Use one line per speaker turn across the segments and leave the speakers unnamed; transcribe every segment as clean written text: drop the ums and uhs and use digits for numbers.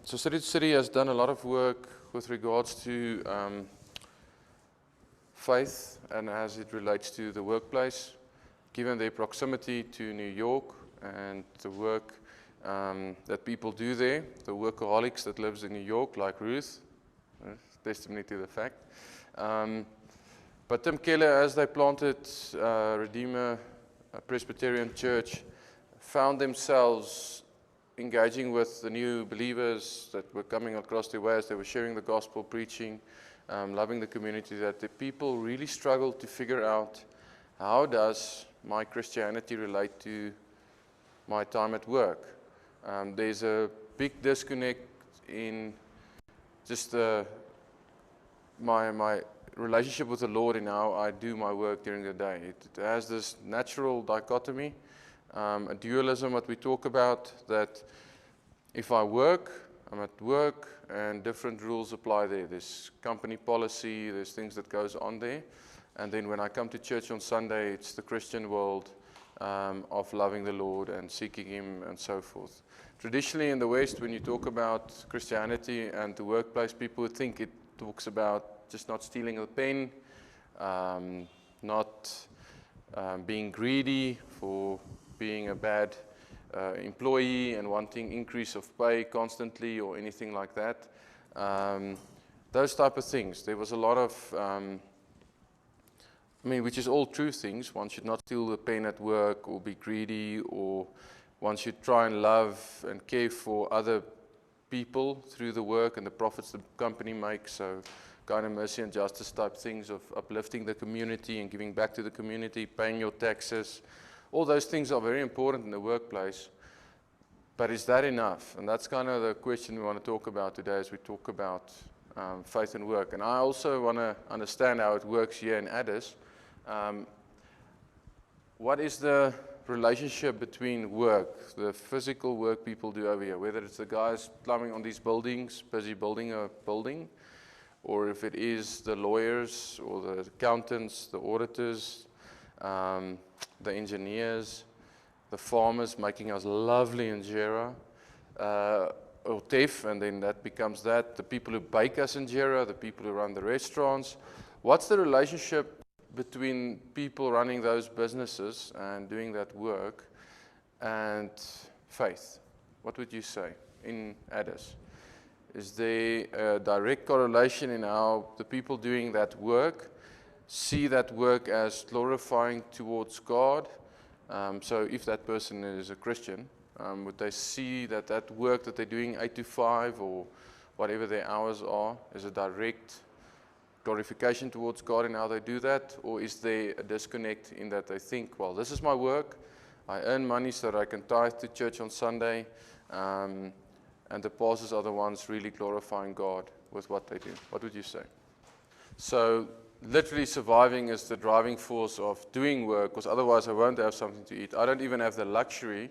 So City has done a lot of work with regards to faith and as it relates to the workplace, given their proximity to New York and the work that people do there, the workaholics that lives in New York, like Ruth, testimony to the fact. But Tim Keller, as they planted Redeemer Presbyterian Church, found themselves engaging with the new believers that were coming across their way as they were sharing the gospel, preaching, loving the community, that the people really struggled to figure out, how does my Christianity relate to my time at work? There's a big disconnect in just my relationship with the Lord and how I do my work during the day. It has this natural dichotomy, a dualism that we talk about, that if I work, I'm at work and different rules apply there. There's company policy, there's things that goes on there. And then when I come to church on Sunday, it's the Christian world of loving the Lord and seeking Him and so forth. Traditionally in the West, when you talk about Christianity and the workplace, people would think it talks about just not stealing a pen, not being greedy for being a bad employee and wanting increase of pay constantly or anything like that. Those type of things. There was a lot of, which is all true things. One should not steal the pen at work or be greedy, or one should try and love and care for other people through the work and the profits the company makes. So kind of mercy and justice type things of uplifting the community and giving back to the community, paying your taxes. All those things are very important in the workplace, but is that enough? And that's kind of the question we want to talk about today as we talk about faith and work. And I also want to understand how it works here in Addis. What is the relationship between work, the physical work people do over here, whether it's the guys climbing on these buildings, busy building a building, or if it is the lawyers or the accountants, the auditors, the engineers, the farmers making us lovely injera, or teff, and then that becomes that, the people who bake us injera, the people who run the restaurants. What's the relationship between people running those businesses and doing that work and faith? What would you say in Addis? Is there a direct correlation in how the people doing that work see that work as glorifying towards God? So if that person is a Christian, would they see that that work that they're doing 8 to 5 or whatever their hours are is a direct glorification towards God in how they do that? Or is there a disconnect in that they think, well, this is my work, I earn money so that I can tithe to church on Sunday, and the pastors are the ones really glorifying God with what they do? What would you say? So literally surviving is the driving force of doing work, because otherwise I won't have something to eat. I don't even have the luxury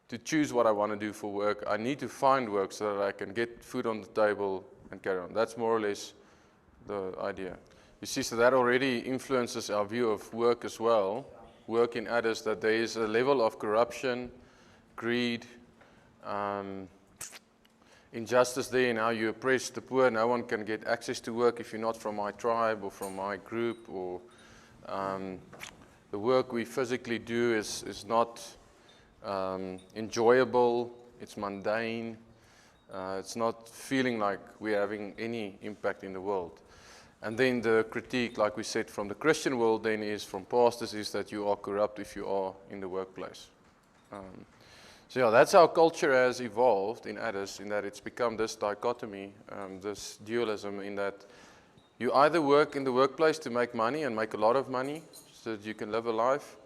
to choose what I want to do for work. I need to find work so that I can get food on the table and carry on. That's more or less the idea. You see, so that already influences our view of work as well. Work in Addis, that there is a level of corruption, greed, injustice there in how you oppress the poor. No one can get access to work if you're not from my tribe or from my group, or the work we physically do is not enjoyable, it's mundane, it's not feeling like we're having any impact in the world. And then the critique, like we said, from the Christian world then is, from pastors, is that you are corrupt if you are in the workplace. So yeah, that's how culture has evolved in Addis, in that it's become this dichotomy, this dualism, in that you either work in the workplace to make money and make a lot of money so that you can live a life,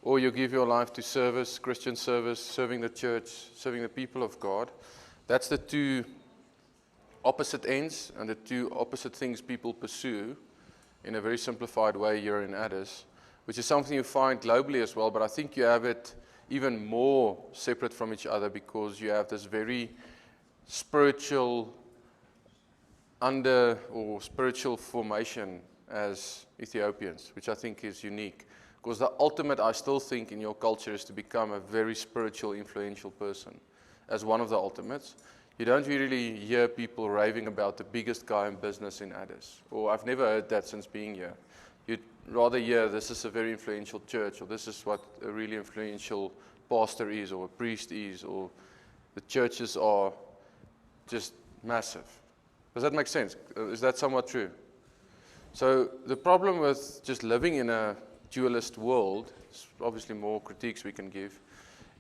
or you give your life to service, Christian service, serving the church, serving the people of God. That's the two opposite ends and the two opposite things people pursue in a very simplified way here in Addis, which is something you find globally as well, but I think you have it even more separate from each other, because you have this very spiritual spiritual formation as Ethiopians, which I think is unique. Because the ultimate, I still think, in your culture is to become a very spiritual, influential person as one of the ultimates. You don't really hear people raving about the biggest guy in business in Addis. Or I've never heard that since being here. You'd rather hear this is a very influential church, or this is what a really influential pastor is, or a priest is, or the churches are just massive. Does that make sense? Is that somewhat true? So the problem with just living in a dualist world, obviously more critiques we can give,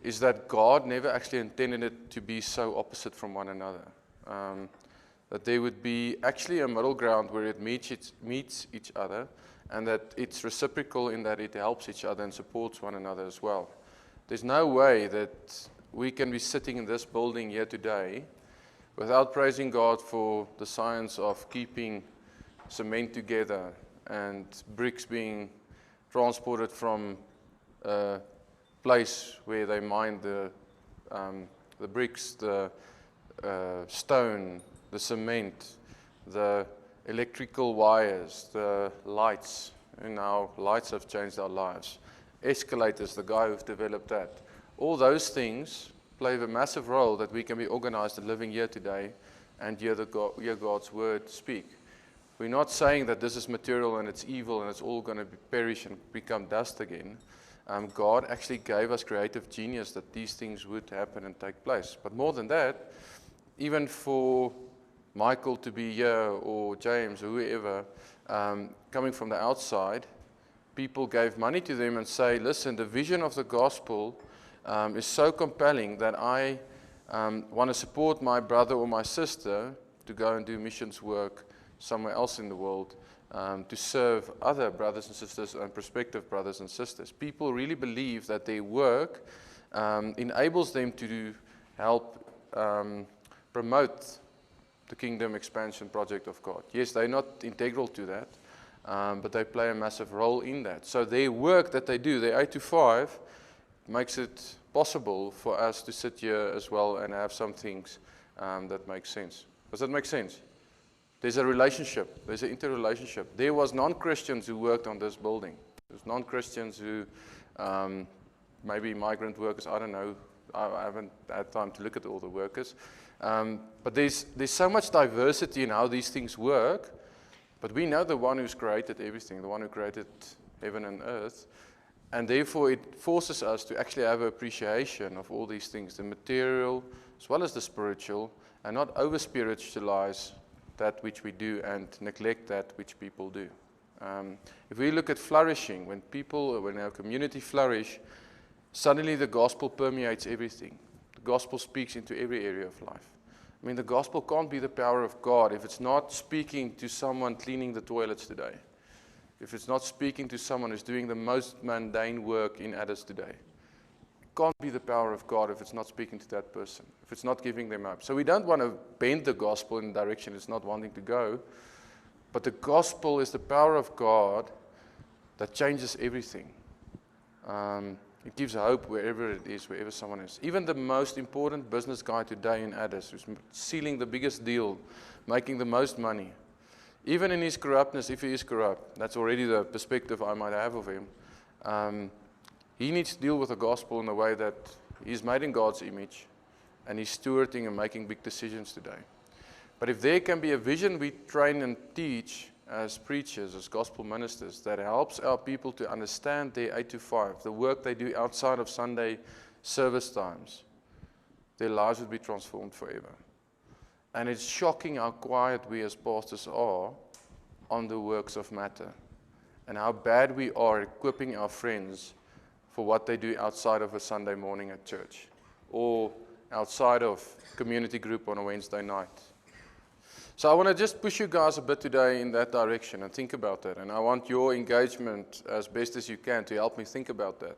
is that God never actually intended it to be so opposite from one another. That there would be actually a middle ground where it meets each other, and that it's reciprocal in that it helps each other and supports one another as well. There's no way that we can be sitting in this building here today without praising God for the science of keeping cement together and bricks being transported from place where they mine the bricks, the stone, the cement, the electrical wires, the lights. And now lights have changed our lives. Escalators, the guy who's developed that. All those things play a massive role that we can be organized and living here today and hear God's word speak. We're not saying that this is material and it's evil and it's all going to perish and become dust again. God actually gave us creative genius that these things would happen and take place. But more than that, even for Michael to be here or James or whoever, coming from the outside, people gave money to them and say, listen, the vision of the gospel is so compelling that I want to support my brother or my sister to go and do missions work somewhere else in the world, to serve other brothers and sisters and prospective brothers and sisters. People really believe that their work enables them to help promote the kingdom expansion project of God. Yes, they're not integral to that, but they play a massive role in that. So their work that they do, their 8 to 5, makes it possible for us to sit here as well and have some things that make sense. Does that make sense? There's a relationship. There's an interrelationship. There was non-Christians who worked on this building. There's non-Christians who, maybe migrant workers, I don't know. I haven't had time to look at all the workers. But there's so much diversity in how these things work. But we know the one who's created everything, the one who created heaven and earth. And therefore it forces us to actually have an appreciation of all these things, the material as well as the spiritual, and not over-spiritualize that which we do and neglect that which people do. If we look at flourishing, when our community flourish, suddenly the gospel permeates everything. The gospel speaks into every area of life. I mean, the gospel can't be the power of God if it's not speaking to someone cleaning the toilets today. If it's not speaking to someone who's doing the most mundane work in Addis today. It can't be the power of God if it's not speaking to that person, if it's not giving them hope. So we don't want to bend the gospel in the direction it's not wanting to go, but the gospel is the power of God that changes everything. It gives hope wherever it is, wherever someone is. Even the most important business guy today in Addis, who's sealing the biggest deal, making the most money, even in his corruptness, if he is corrupt, that's already the perspective I might have of him, he needs to deal with the gospel in a way that he's made in God's image, and he's stewarding and making big decisions today. But if there can be a vision we train and teach as preachers, as gospel ministers, that helps our people to understand their 8 to 5, the work they do outside of Sunday service times, their lives would be transformed forever. And it's shocking how quiet we as pastors are on the works of matter, and how bad we are equipping our friends for what they do outside of a Sunday morning at church, or outside of community group on a Wednesday night. So I want to just push you guys a bit today in that direction and think about that. And I want your engagement as best as you can to help me think about that.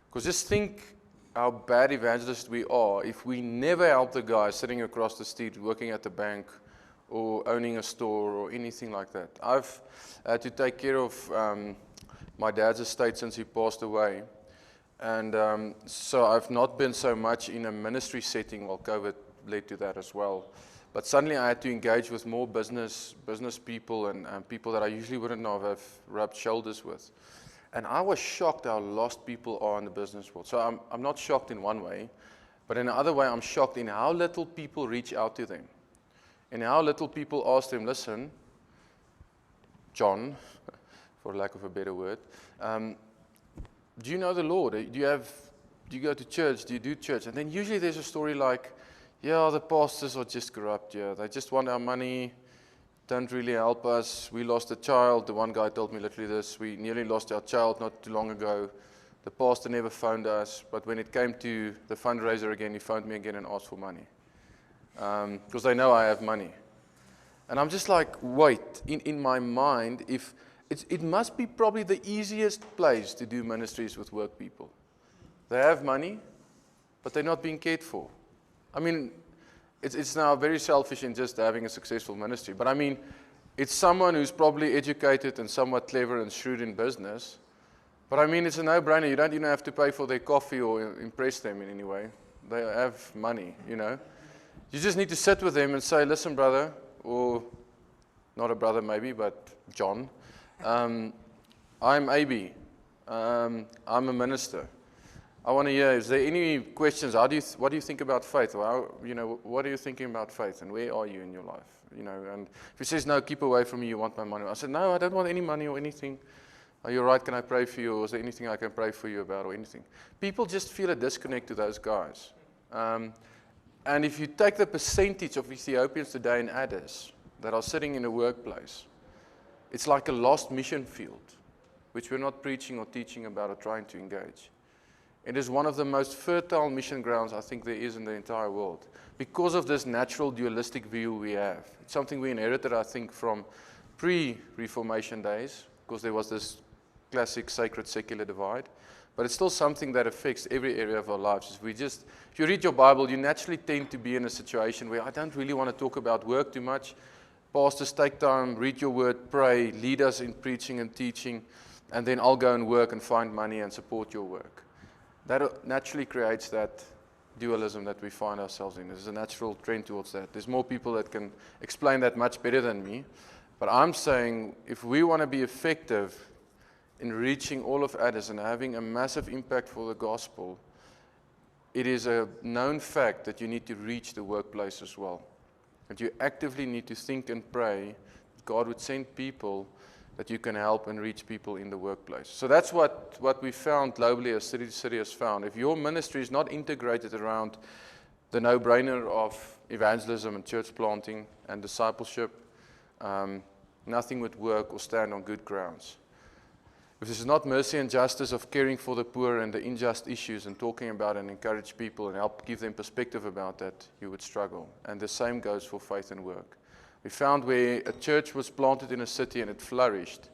Because just think how bad evangelists we are if we never help the guy sitting across the street working at the bank or owning a store or anything like that. I've had to take care of my dad's estate since he passed away. And so I've not been so much in a ministry setting, while COVID led to that as well. But suddenly I had to engage with more business people and people that I usually wouldn't have rubbed shoulders with. And I was shocked how lost people are in the business world. So I'm not shocked in one way. But in another way, I'm shocked in how little people reach out to them. And how little people ask them, listen, John, for lack of a better word, do you know the Lord? Do you go to church? Do you do church? And then usually there's a story like, yeah, the pastors are just corrupt. Yeah, they just want our money, don't really help us. We lost a child. The one guy told me literally this. We nearly lost our child not too long ago. The pastor never phoned us, but when it came to the fundraiser again, he phoned me again and asked for money. Because they know I have money. And I'm just like, wait, in my mind, if it must be probably the easiest place to do ministries with work people. They have money, but they're not being cared for. I mean, it's now very selfish in just having a successful ministry. But I mean, it's someone who's probably educated and somewhat clever and shrewd in business. But I mean, it's a no-brainer. You don't even have to pay for their coffee or impress them in any way. They have money, you know. You just need to sit with them and say, listen, brother, or not a brother maybe, but John, I'm AB. I'm a minister. I want to hear, is there any questions? What do you think about faith? Or what are you thinking about faith? And where are you in your life? You know, and if he says, no, keep away from me, you want my money. I said, no, I don't want any money or anything. Are you all right? Can I pray for you? Or is there anything I can pray for you about or anything? People just feel a disconnect to those guys. And if you take the percentage of Ethiopians today in Addis that are sitting in a workplace, it's like a lost mission field, which we're not preaching or teaching about or trying to engage. It is one of the most fertile mission grounds I think there is in the entire world because of this natural dualistic view we have. It's something we inherited, I think, from pre-Reformation days, because there was this classic sacred-secular divide. But it's still something that affects every area of our lives. If you read your Bible, you naturally tend to be in a situation where I don't really want to talk about work too much. Pastors, take time, read your word, pray, lead us in preaching and teaching, and then I'll go and work and find money and support your work. That naturally creates that dualism that we find ourselves in. There's a natural trend towards that. There's more people that can explain that much better than me. But I'm saying if we want to be effective in reaching all of Addis and having a massive impact for the gospel, it is a known fact that you need to reach the workplace as well. That you actively need to think and pray that God would send people that you can help and reach people in the workplace. So that's what we found globally as City has found. If your ministry is not integrated around the no-brainer of evangelism and church planting and discipleship, nothing would work or stand on good grounds. If this is not mercy and justice of caring for the poor and the unjust issues and talking about and encourage people and help give them perspective about that, you would struggle. And the same goes for faith and work. We found where a church was planted in a city and it flourished,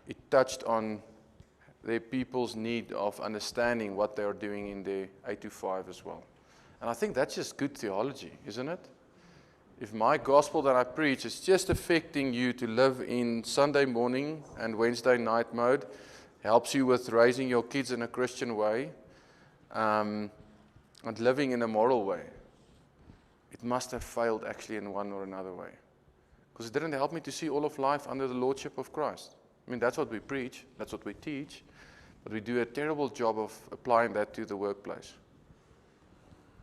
it touched on their people's need of understanding what they are doing in their 8 to 5 as well. And I think that's just good theology, isn't it? If my gospel that I preach is just affecting you to live in Sunday morning and Wednesday night mode, helps you with raising your kids in a Christian way, and living in a moral way, it must have failed actually in one or another way. Because it didn't help me to see all of life under the lordship of Christ. I mean, that's what we preach, that's what we teach, but we do a terrible job of applying that to the workplace.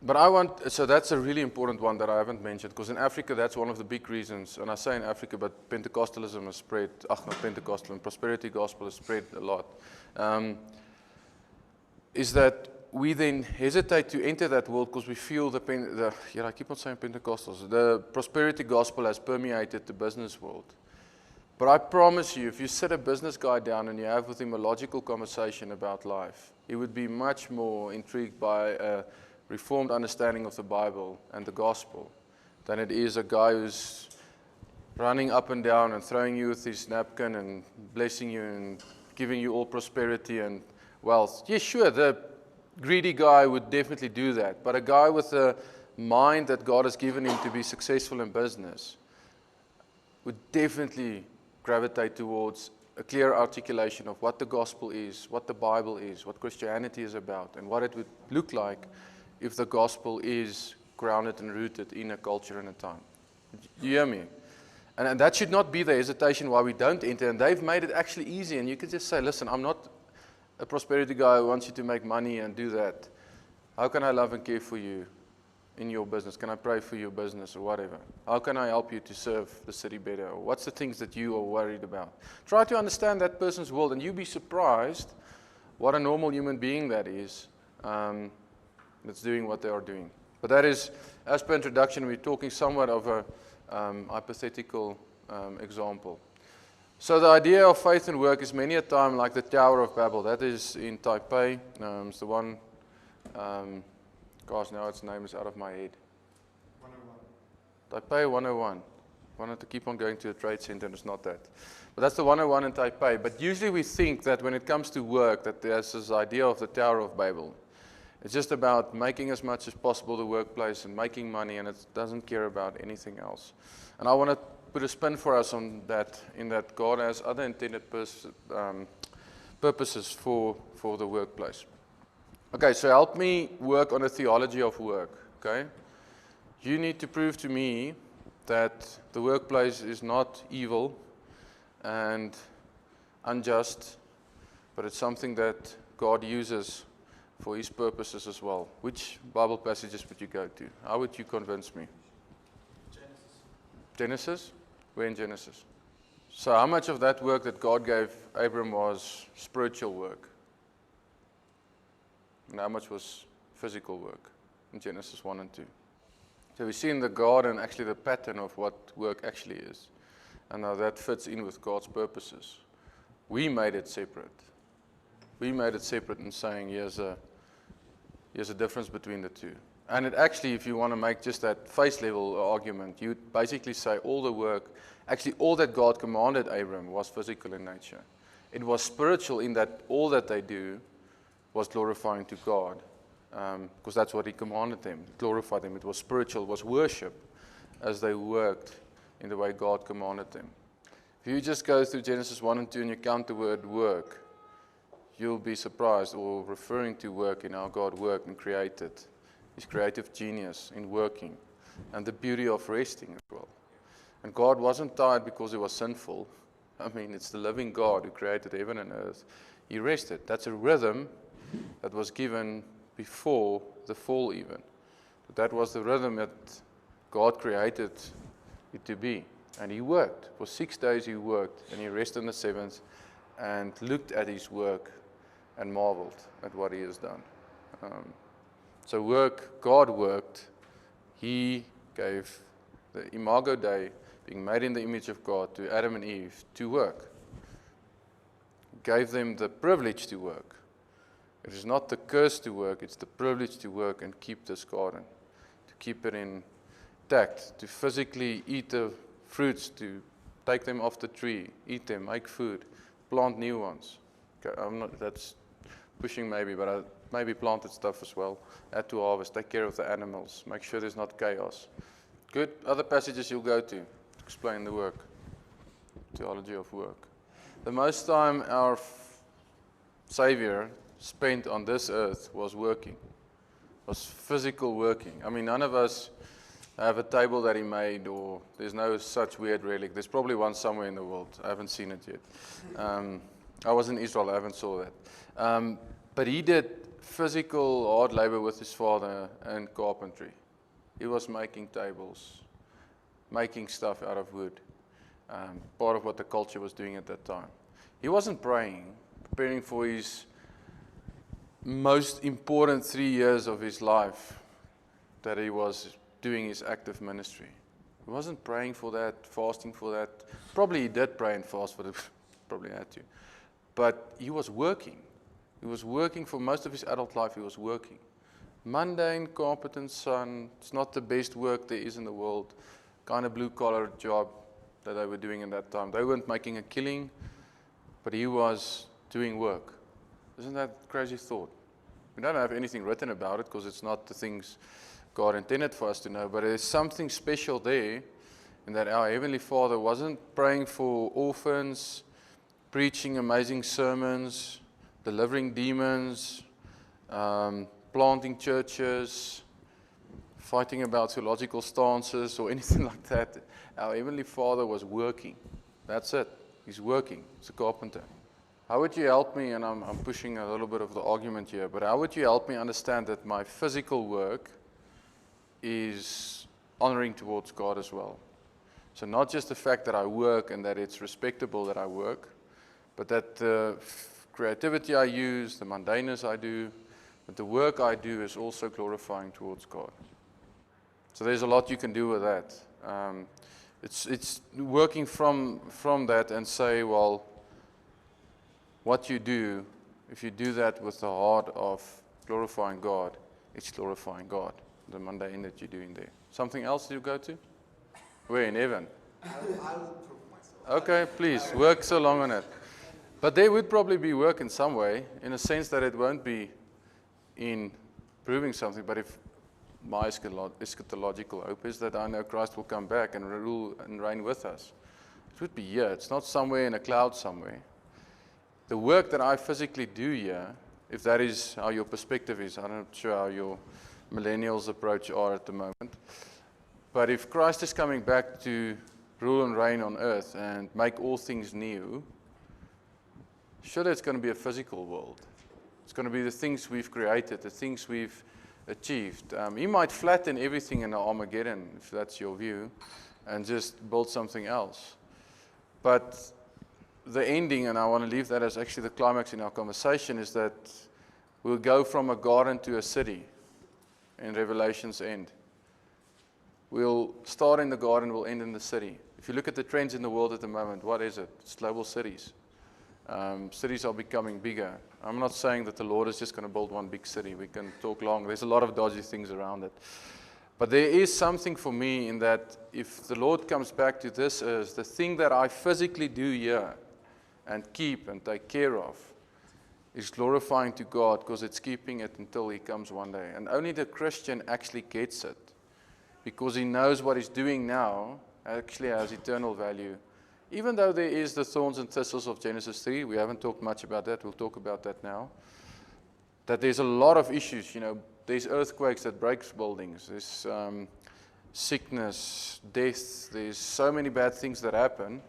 But so that's a really important one that I haven't mentioned, because in Africa, that's one of the big reasons, and I say in Africa, but Pentecostalism has spread, not Pentecostalism, prosperity gospel has spread a lot, is that we then hesitate to enter that world because we feel I keep on saying Pentecostals, the prosperity gospel has permeated the business world. But I promise you, if you sit a business guy down and you have with him a logical conversation about life, he would be much more intrigued by a reformed understanding of the Bible and the gospel than it is a guy who's running up and down and throwing you with his napkin and blessing you and giving you all prosperity and wealth. Yeah, sure, the greedy guy would definitely do that, but a guy with a mind that God has given him to be successful in business would definitely gravitate towards a clear articulation of what the gospel is, what the Bible is, what Christianity is about, and what it would look like if the gospel is grounded and rooted in a culture and a time. Do you hear me? And that should not be the hesitation why we don't enter, and they've made it actually easy, and you can just say, listen, I'm not a prosperity guy who wants you to make money and do that. How can I love and care for you in your business? Can I pray for your business or whatever? How can I help you to serve the city better? Or what's the things that you are worried about? Try to understand that person's world, and you'll be surprised what a normal human being that is that's doing what they are doing. But that is, as per introduction, we're talking somewhat of a hypothetical example. So the idea of faith and work is many a time like the Tower of Babel. That is in Taipei. It's the one, gosh, now its name is out of my head. 101. Taipei 101. Wanted to keep on going to the trade center, and it's not that. But that's the 101 in Taipei. But usually we think that when it comes to work, that there's this idea of the Tower of Babel. It's just about making as much as possible the workplace and making money, and it doesn't care about anything else. And I want to put a spin for us on that, in that God has other intended purposes for the workplace. Okay, so help me work on a theology of work, okay? You need to prove to me that the workplace is not evil and unjust, but it's something that God uses for His purposes as well. Which Bible passages would you go to? How would you convince me? Genesis? Where in Genesis? So how much of that work that God gave Abram was spiritual work? And how much was physical work in Genesis 1 and 2? So we see in the garden actually the pattern of what work actually is, and how that fits in with God's purposes. We made it separate. We made it separate in saying here's a difference between the two. And it actually, if you want to make just that face level argument, you basically say all the work, actually all that God commanded Abram was physical in nature. It was spiritual in that all that they do was glorifying to God, because that's what He commanded them, glorify them. It was spiritual, it was worship as they worked in the way God commanded them. If you just go through Genesis 1 and 2 and you count the word work, you'll be surprised, or referring to work in how God worked and created, His creative genius in working, and the beauty of resting as well. And God wasn't tired because He was sinful. I mean, it's the living God who created heaven and earth. He rested. That's a rhythm that was given before the fall even. That was the rhythm that God created it to be. And He worked. For 6 days He worked, and He rested on the seventh and looked at His work and marveled at what He has done. So work, God worked. He gave the Imago Dei, being made in the image of God, to Adam and Eve to work. He gave them the privilege to work. It is not the curse to work, it's the privilege to work and keep this garden, to keep it intact, to physically eat the fruits, to take them off the tree, eat them, make food, plant new ones. Okay, that's pushing maybe, but I maybe planted stuff as well. Add to harvest, take care of the animals, make sure there's not chaos. Good. Other passages you'll go to explain the work, theology of work. The most time our Savior spent on this earth was working, was physical working. I mean, none of us have a table that He made, or there's no such weird relic. There's probably one somewhere in the world. I haven't seen it yet. I was in Israel, I haven't saw that. But He did physical hard labor with His Father and carpentry. He was making tables, making stuff out of wood, part of what the culture was doing at that time. He wasn't praying, preparing for His most important 3 years of His life that He was doing His active ministry. He wasn't praying for that, fasting for that. Probably He did pray and fast for it, probably had to. But He was working. He was working for most of His adult life. He was working. Mundane, competent son. It's not the best work there is in the world. Kind of blue-collar job that they were doing in that time. They weren't making a killing, but He was doing work. Isn't that a crazy thought? We don't have anything written about it because it's not the things God intended for us to know, but there's something special there in that our Heavenly Father wasn't praying for orphans, preaching amazing sermons, delivering demons, planting churches, fighting about theological stances or anything like that. Our Heavenly Father was working. That's it. He's working. He's a carpenter. How would you help me, and I'm pushing a little bit of the argument here, but how would you help me understand that my physical work is honoring towards God as well? So not just the fact that I work and that it's respectable that I work, but that the creativity I use, the mundaneness I do, but the work I do is also glorifying towards God. So there's a lot you can do with that. It's working from that and say, well, what you do, if you do that with the heart of glorifying God, it's glorifying God, the mundane that you're doing there. Something else you go to? Where, in heaven?
I will prove myself.
Okay, please, work so long on it. But there would probably be work in some way, in a sense that it won't be in proving something, but if my eschatological hope is that I know Christ will come back and rule and reign with us. It would be here. It's not somewhere in a cloud somewhere. The work that I physically do here, if that is how your perspective is, I'm not sure how your millennials' approach are at the moment, but if Christ is coming back to rule and reign on earth and make all things new, surely it's going to be a physical world. It's going to be the things we've created, the things we've achieved. He might flatten everything in the Armageddon, if that's your view, and just build something else. But the ending, and I want to leave that as actually the climax in our conversation, is that we'll go from a garden to a city in Revelation's end. We'll start in the garden, we'll end in the city. If you look at the trends in the world at the moment, what is it? It's global cities. Cities are becoming bigger. I'm not saying that the Lord is just going to build one big city. We can talk long. There's a lot of dodgy things around it. But there is something for me in that if the Lord comes back to this earth, the thing that I physically do here and keep and take care of is glorifying to God, because it's keeping it until He comes one day. And only the Christian actually gets it, because he knows what he's doing now actually has eternal value. Even though there is the thorns and thistles of Genesis 3, we haven't talked much about that, we'll talk about that now, that there's a lot of issues, there's earthquakes that breaks buildings, there's sickness, death, there's so many bad things that happen,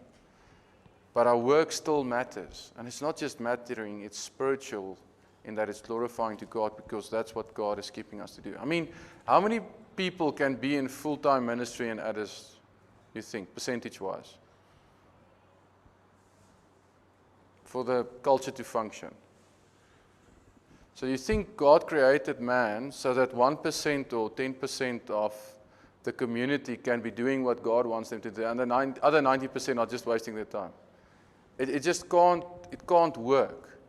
but our work still matters. And it's not just mattering, it's spiritual in that it's glorifying to God, because that's what God is keeping us to do. I mean, how many people can be in full-time ministry and others, you think, percentage-wise? For the culture to function. So you think God created man so that 1% or 10% of the community can be doing what God wants them to do, and the other 90% are just wasting their time. It just can't work.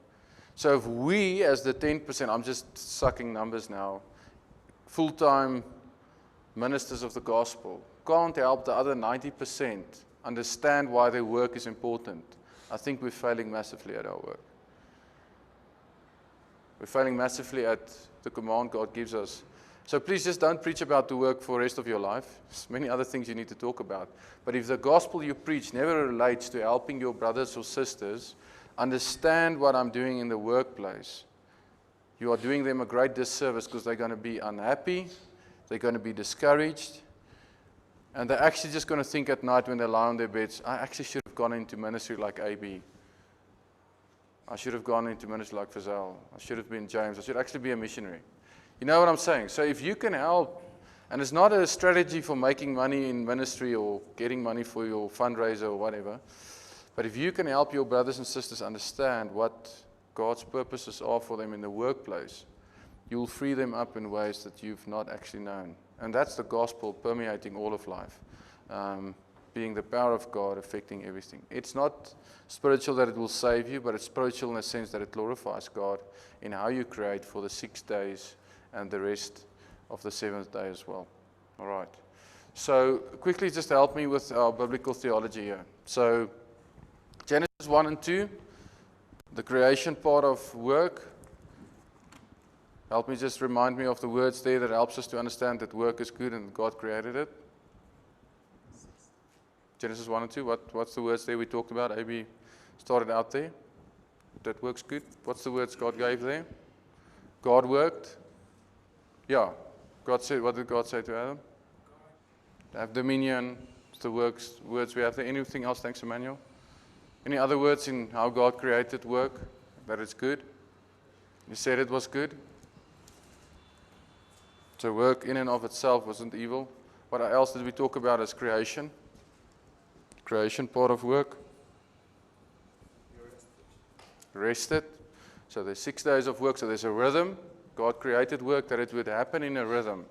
So if we, as the 10%, I'm just sucking numbers now, full-time ministers of the gospel, can't help the other 90% understand why their work is important, I think we're failing massively at our work. We're failing massively at the command God gives us. So please just don't preach about the work for the rest of your life. There's many other things you need to talk about. But if the gospel you preach never relates to helping your brothers or sisters understand what I'm doing in the workplace, you are doing them a great disservice, because they're going to be unhappy, they're going to be discouraged, and they're actually just going to think at night when they lie on their beds, I actually should have gone into ministry like AB. I should have gone into ministry like Wessels. I should have been James. I should actually be a missionary. You know what I'm saying? So if you can help, and it's not a strategy for making money in ministry or getting money for your fundraiser or whatever, but if you can help your brothers and sisters understand what God's purposes are for them in the workplace, you'll free them up in ways that you've not actually known. And that's the gospel permeating all of life, being the power of God affecting everything. It's not spiritual that it will save you, but it's spiritual in the sense that it glorifies God in how you create for the 6 days and the rest of the 7th day as well. All right. So quickly just help me with our biblical theology here. So Genesis 1 and 2, the creation part of work. Help me just remind me of the words there that helps us to understand that work is good and God created it. Genesis 1 and 2, what's the words there we talked about? AB started out there. That works good. What's the words God gave there? God worked. Yeah. God said, what did God say to Adam? Have dominion. It's the words we have there. Anything else? Thanks, Emmanuel. Any other words in how God created work? That it's good? He said it was good. So work in and of itself wasn't evil. What else did we talk about as creation? Creation part of work. Rested. So there's 6 days of work, so there's a rhythm. God created work that it would happen in a rhythm.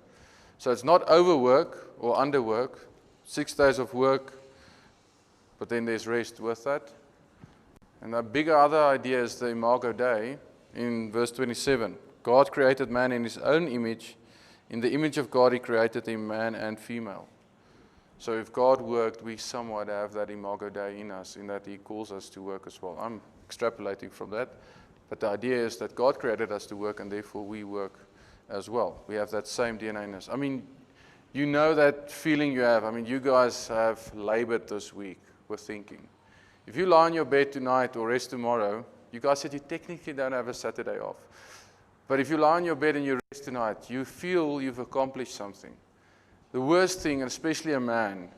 So it's not overwork or underwork. 6 days of work, but then there's rest with that. And the bigger other idea is the Imago Dei in verse 27. God created man in his own image. In the image of God, he created him, man and female. So if God worked, we somewhat have that Imago Dei in us, in that he calls us to work as well. I'm extrapolating from that. But the idea is that God created us to work, and therefore we work as well. We have that same DNA in us. I mean, you know that feeling you have. I mean, you guys have labored this week with thinking. If you lie on your bed tonight or rest tomorrow, you guys said you technically don't have a Saturday off. But if you lie on your bed and you rest tonight, you feel you've accomplished something. The worst thing, and especially a man,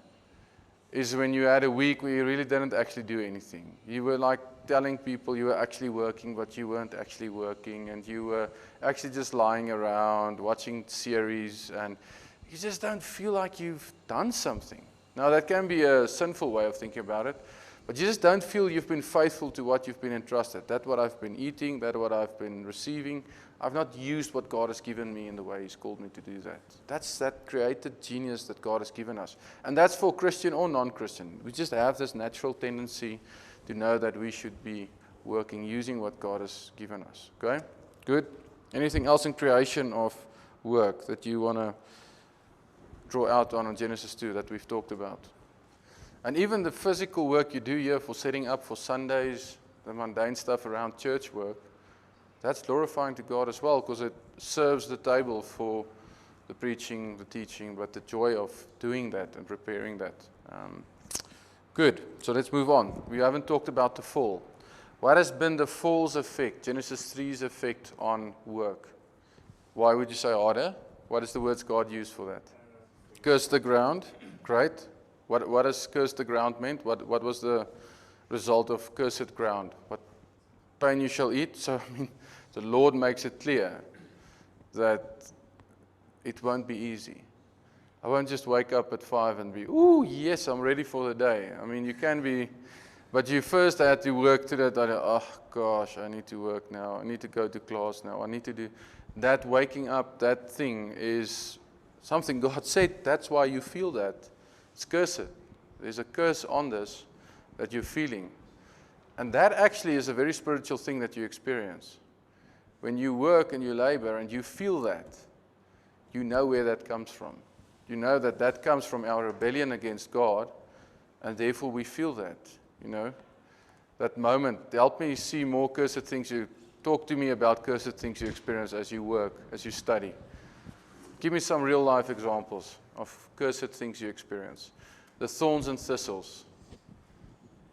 is when you had a week where you really didn't actually do anything. You were like telling people you were actually working, but you weren't actually working, and you were actually just lying around, watching series, and you just don't feel like you've done something. Now, that can be a sinful way of thinking about it, but you just don't feel you've been faithful to what you've been entrusted. That's what I've been eating, that's what I've been receiving. I've not used what God has given me in the way He's called me to do that. That's that created genius that God has given us. And that's for Christian or non-Christian. We just have this natural tendency to know that we should be working, using what God has given us. Okay? Good? Anything else in creation of work that you want to draw out on Genesis 2 that we've talked about? And even the physical work you do here for setting up for Sundays, the mundane stuff around church work, that's glorifying to God as well, because it serves the table for the preaching, the teaching, but the joy of doing that and preparing that. Good. So let's move on. We haven't talked about the fall. What has been the fall's effect, Genesis 3's effect on work? Why would you say harder? What is the words God used for that? Curse the ground. Great. What has curse the ground meant? What was the result of cursed ground? What pain you shall eat? So, I mean, the Lord makes it clear that it won't be easy. I won't just wake up at 5 and be, ooh, yes, I'm ready for the day. I mean, you can be, but you first had to work to that. Oh, gosh, I need to work now. I need to go to class now. I need to do that. Waking up, that thing is something God said. That's why you feel that. It's cursed. There's a curse on this that you're feeling. And that actually is a very spiritual thing that you experience. When you work and you labor and you feel that, you know where that comes from. You know that that comes from our rebellion against God, and therefore we feel that, you know. That moment, help me see more cursed things. Talk to me about cursed things you experience as you work, as you study. Give me some real life examples of cursed things you experience. The thorns and thistles.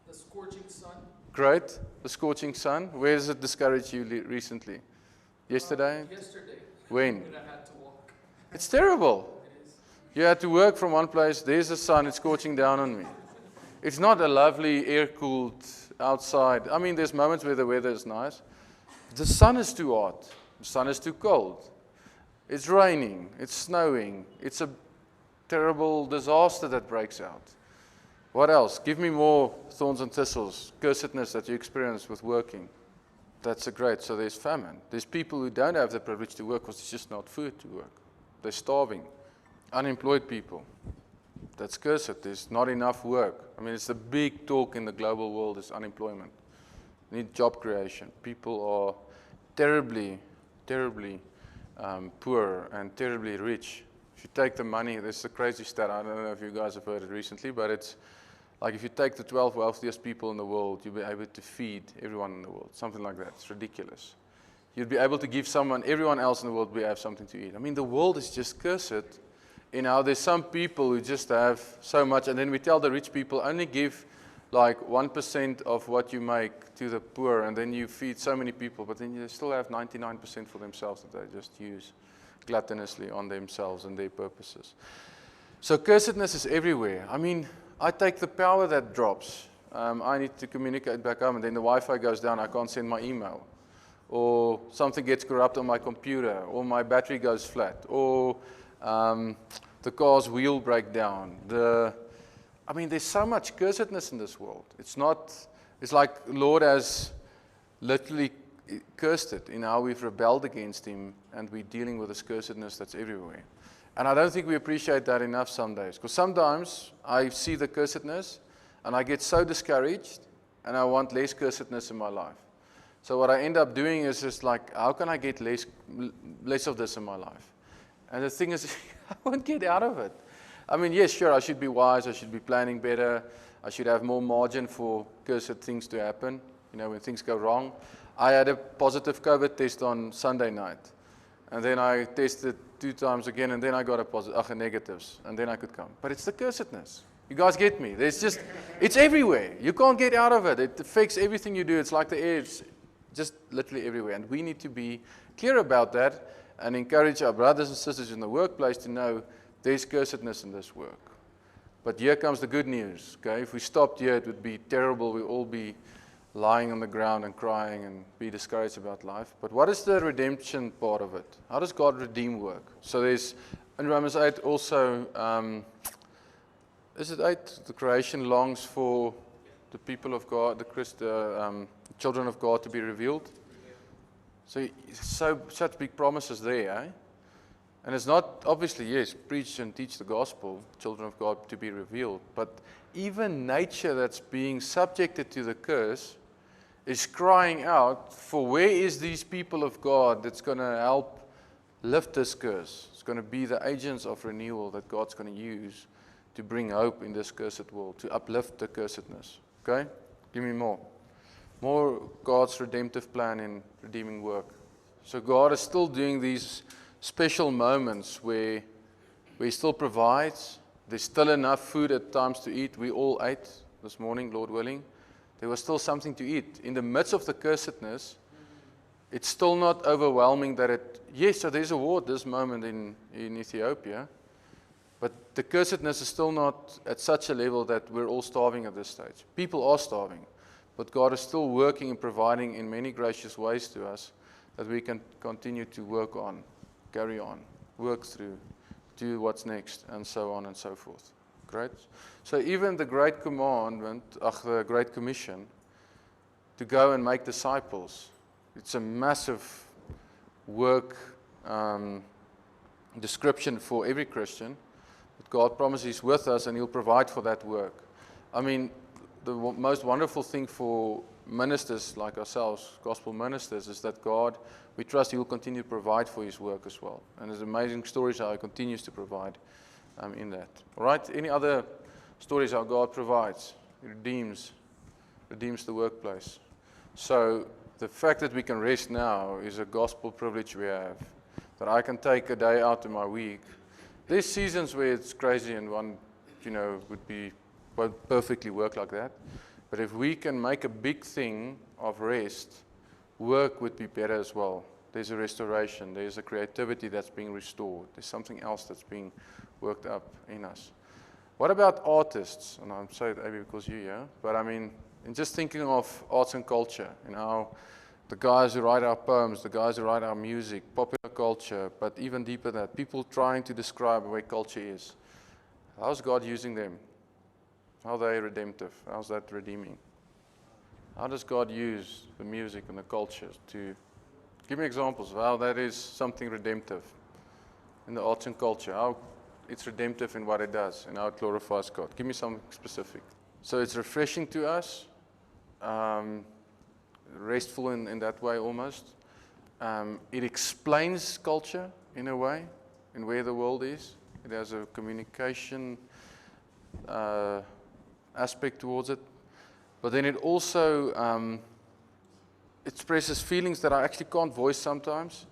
The scorching sun.
Great. The scorching sun. Where does it discourage you recently? Yesterday?
Yesterday.
When?
When I had to walk.
It's terrible.
It is.
You had to work from one place. There's the sun. It's scorching down on me. It's not a lovely air-cooled outside. I mean, there's moments where the weather is nice. The sun is too hot. The sun is too cold. It's raining. It's snowing. It's a terrible disaster that breaks out. What else? Give me more thorns and thistles, cursedness that you experience with working. That's a great. So there's famine. There's people who don't have the privilege to work because there's just not food to work. They're starving. Unemployed people. That's cursed. There's not enough work. I mean, it's the big talk in the global world is unemployment. We need job creation. People are terribly, terribly poor and terribly rich. If you take the money, there's a crazy stat. I don't know if you guys have heard it recently, but it's like if you take the 12 wealthiest people in the world, you'll be able to feed everyone in the world. Something like that. It's ridiculous. You'd be able to give everyone else in the world will have something to eat. I mean, the world is just cursed in how there's some people who just have so much, and then we tell the rich people only give like 1% of what you make to the poor, and then you feed so many people, but then you still have 99% for themselves that they just use gluttonously on themselves and their purposes. So cursedness is everywhere. I mean, I take the power that drops I need to communicate back home, and then the Wi-Fi goes down, I can't send my email. Or something gets corrupt on my computer, or my battery goes flat, or the car's wheel break down. There's so much cursedness in this world. It's like the Lord has literally cursed it in how we've rebelled against Him, and we're dealing with this cursedness that's everywhere. And I don't think we appreciate that enough some days. Because sometimes I see the cursedness, and I get so discouraged, and I want less cursedness in my life. So what I end up doing is just like, how can I get less of this in my life? And the thing is, I won't get out of it. Yes, sure, I should be wise, I should be planning better, I should have more margin for cursed things to happen, when things go wrong. I had a positive COVID test on Sunday night, and then I tested 2 times again, and then I got a negatives, and then I could come. But it's the cursedness. You guys get me? It's everywhere. You can't get out of it. It affects everything you do. It's like the air. It's just literally everywhere. And we need to be clear about that and encourage our brothers and sisters in the workplace to know there's cursedness in this work. But here comes the good news. Okay? If we stopped here, it would be terrible. We'd all be lying on the ground and crying and be discouraged about life. But what is the redemption part of it? How does God redeem work? So there's, in Romans 8 also, is it 8? The creation longs for the people of God, the children of God to be revealed. So such big promises there, eh? And it's not, obviously, yes, preach and teach the gospel, children of God to be revealed. But even nature that's being subjected to the curse is crying out for where is these people of God that's going to help lift this curse. It's going to be the agents of renewal that God's going to use to bring hope in this cursed world, to uplift the cursedness. Okay? Give me more. More God's redemptive plan in redeeming work. So God is still doing these special moments where He still provides. There's still enough food at times to eat. We all ate this morning, Lord willing. There was still something to eat. In the midst of the cursedness, it's still not overwhelming that so there's a war at this moment in Ethiopia, but the cursedness is still not at such a level that we're all starving at this stage. People are starving, but God is still working and providing in many gracious ways to us that we can continue to work on, carry on, work through, do what's next, and so on and so forth. Great. So even the Great Commandment, the Great Commission, to go and make disciples, it's a massive work description for every Christian. But God promises He's with us and He'll provide for that work. The most wonderful thing for ministers like ourselves, gospel ministers, is that God, we trust He will continue to provide for His work as well. And there's amazing stories how He continues to provide in that. All right? Any other stories how God provides? He redeems the workplace. So the fact that we can rest now is a gospel privilege we have. That I can take a day out in my week. There's seasons where it's crazy and one, won't perfectly work like that. But if we can make a big thing of rest, work would be better as well. There's a restoration. There's a creativity that's being restored. There's something else that's being worked up in us. What about artists? And I'm saying maybe because you're here, but in just thinking of arts and culture, how the guys who write our poems, the guys who write our music, popular culture, but even deeper than that, people trying to describe where culture is. How's God using them? How are they redemptive? How's that redeeming? How does God use the music and the culture to give me examples of how that is something redemptive in the arts and culture, how it's redemptive in what it does and how it glorifies God? Give me something specific. So it's refreshing to us, restful in that way almost. It explains culture in a way, in where the world is. It has a communication aspect towards it. But then it also expresses feelings that I actually can't voice sometimes.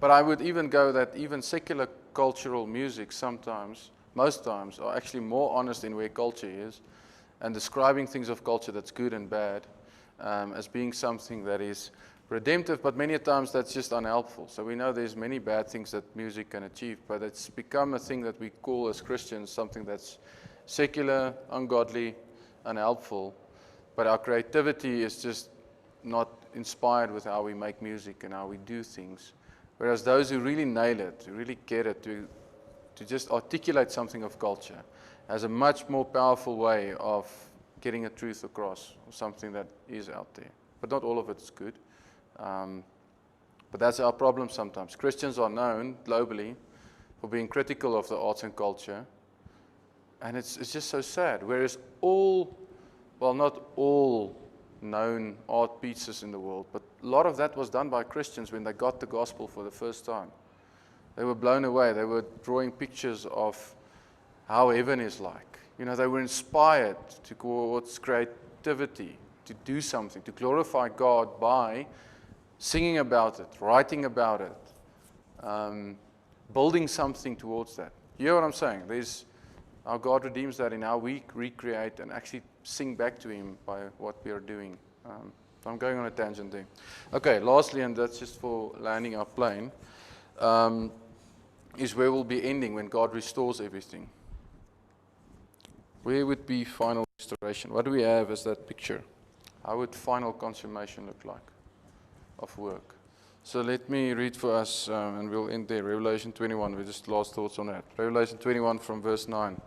But I would even go that even secular cultural music sometimes, most times, are actually more honest in where culture is and describing things of culture that's good and bad as being something that is redemptive, but many times that's just unhelpful. So we know there's many bad things that music can achieve, but it's become a thing that we call as Christians something that's secular, ungodly, unhelpful, but our creativity is just not inspired with how we make music and how we do things. Whereas those who really nail it, who really get it, to just articulate something of culture, has a much more powerful way of getting a truth across, or something that is out there. But not all of it is good. But that's our problem sometimes. Christians are known globally for being critical of the arts and culture, and it's just so sad. Whereas not all known art pieces in the world, but a lot of that was done by Christians when they got the gospel for the first time. They were blown away. They were drawing pictures of how heaven is like. They were inspired towards creativity, to do something, to glorify God by singing about it, writing about it, building something towards that. You hear what I'm saying? Our God redeems that in how we recreate and actually sing back to Him by what we are doing. I'm going on a tangent there. Okay, lastly, and that's just for landing our plane, is where we'll be ending when God restores everything. Where would be final restoration? What do we have as that picture? How would final consummation look like of work? So let me read for us, and we'll end there. Revelation 21, we just last thoughts on that. Revelation 21 from verse 9.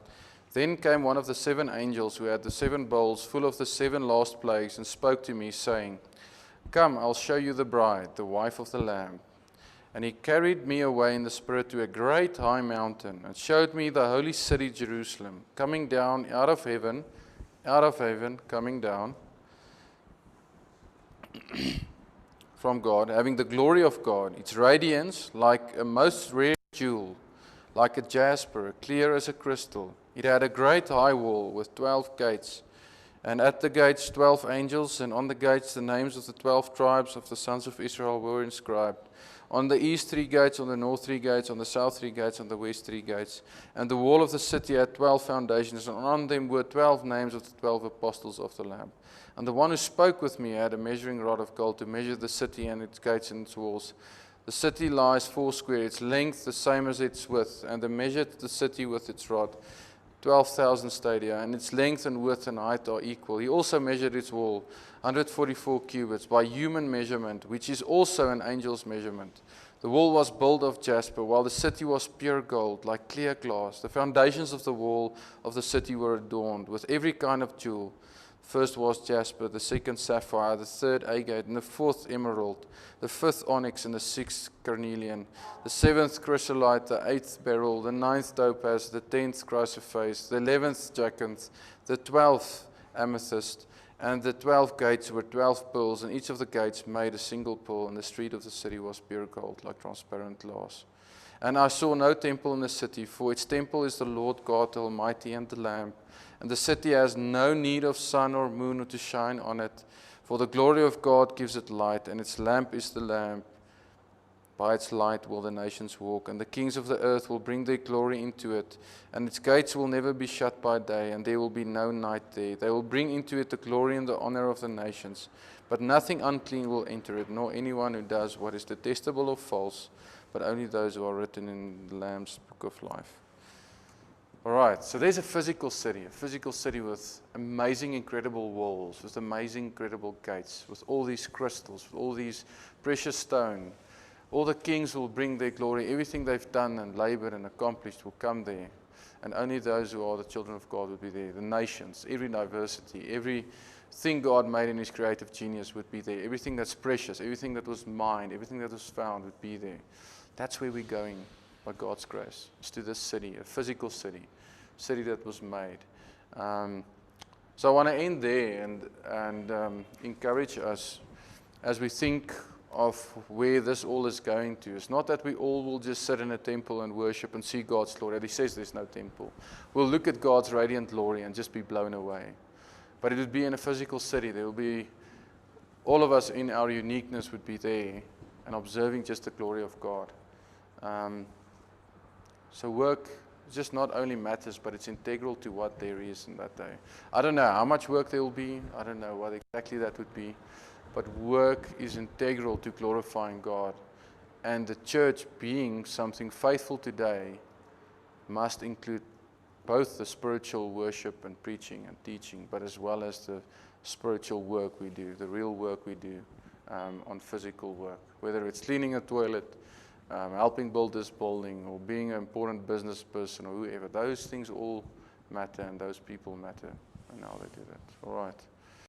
Then came one of the 7 angels who had the 7 bowls full of the 7 last plagues and spoke to me, saying, Come, I'll show you the bride, the wife of the Lamb. And he carried me away in the Spirit to a great high mountain, and showed me the holy city Jerusalem, coming down out of heaven, coming down from God, having the glory of God, its radiance like a most rare jewel, like a jasper, clear as a crystal. It had a great high wall with 12 gates, and at the gates 12 angels, and on the gates the names of the 12 tribes of the sons of Israel were inscribed. On the east 3 gates, on the north 3 gates, on the south 3 gates, on the west 3 gates. And the wall of the city had 12 foundations, and on them were 12 names of the 12 apostles of the Lamb. And the one who spoke with me had a measuring rod of gold to measure the city and its gates and its walls. The city lies 4 square, its length the same as its width, and they measured the city with its rod, 12,000 stadia, and its length and width and height are equal. He also measured its wall, 144 cubits, by human measurement, which is also an angel's measurement. The wall was built of jasper, while the city was pure gold, like clear glass. The foundations of the wall of the city were adorned with every kind of jewel. First was jasper, the second sapphire, the third agate, and the fourth emerald, the fifth onyx, and the sixth carnelian, the seventh chrysolite, the eighth beryl, the ninth topaz, the 10th chrysoprase, the 11th jacinth, the 12th amethyst, and the 12 gates were 12 pearls, and each of the gates made a single pearl, and the street of the city was pure gold, like transparent glass. And I saw no temple in the city, for its temple is the Lord God the Almighty and the Lamb. And the city has no need of sun or moon to shine on it, for the glory of God gives it light, and its lamp is the Lamb. By its light will the nations walk, and the kings of the earth will bring their glory into it, and its gates will never be shut by day, and there will be no night there. They will bring into it the glory and the honor of the nations, but nothing unclean will enter it, nor anyone who does what is detestable or false, but only those who are written in the Lamb's book of life. All right, so there's a physical city with amazing, incredible walls, with amazing, incredible gates, with all these crystals, with all these precious stone. All the kings will bring their glory. Everything they've done and labored and accomplished will come there. And only those who are the children of God will be there. The nations, every diversity, everything God made in His creative genius would be there. Everything that's precious, everything that was mined, everything that was found would be there. That's where we're going by God's grace. It's to this city, a physical city that was made. So I want to end there and encourage us as we think of where this all is going to. It's not that we all will just sit in a temple and worship and see God's glory. He says there's no temple. We'll look at God's radiant glory and just be blown away. But it would be in a physical city. There will be, all of us in our uniqueness would be there and observing just the glory of God. So work just not only matters, but it's integral to what there is in that day. I don't know how much work there will be. I don't know what exactly that would be. But work is integral to glorifying God. And the church being something faithful today must include both the spiritual worship and preaching and teaching, but as well as the spiritual work we do, the real work we do on physical work, whether it's cleaning a toilet, helping build this building, or being an important business person, or whoever. Those things all matter, and those people matter, and how they do that. All right.